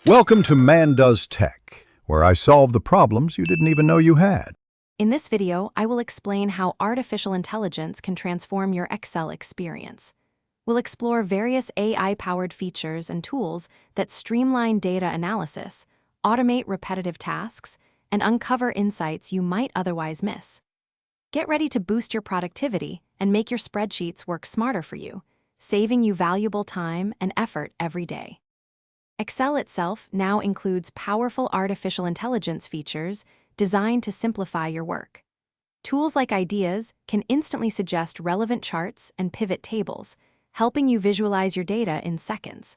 Welcome to Man Does Tech, where I solve the problems you didn't even know you had. In this video, I will explain how artificial intelligence can transform your Excel experience. We'll explore various AI-powered features and tools that streamline data analysis, automate repetitive tasks, and uncover insights you might otherwise miss. Get ready to boost your productivity and make your spreadsheets work smarter for you, saving you valuable time and effort every day. Excel itself now includes powerful artificial intelligence features designed to simplify your work. Tools like Ideas can instantly suggest relevant charts and pivot tables, helping you visualize your data in seconds.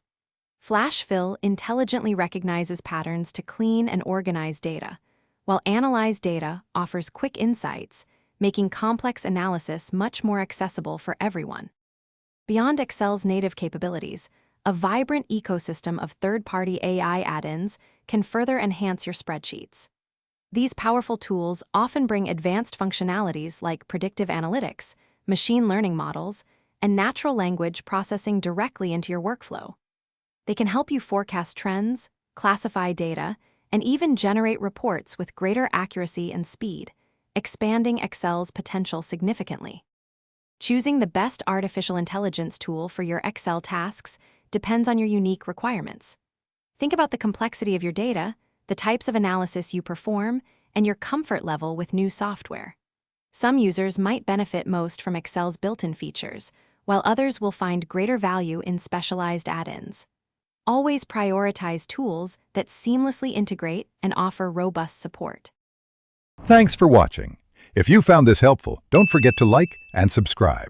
Flash Fill intelligently recognizes patterns to clean and organize data, while Analyze Data offers quick insights, making complex analysis much more accessible for everyone. Beyond Excel's native capabilities, a vibrant ecosystem of third-party AI add-ins can further enhance your spreadsheets. These powerful tools often bring advanced functionalities like predictive analytics, machine learning models, and natural language processing directly into your workflow. They can help you forecast trends, classify data, and even generate reports with greater accuracy and speed, expanding Excel's potential significantly. Choosing the best artificial intelligence tool for your Excel tasks depends on your unique requirements. Think about the complexity of your data, the types of analysis you perform, and your comfort level with new software. Some users might benefit most from Excel's built-in features, while others will find greater value in specialized add-ins. Always prioritize tools that seamlessly integrate and offer robust support. Thanks for watching. If you found this helpful, don't forget to like and subscribe.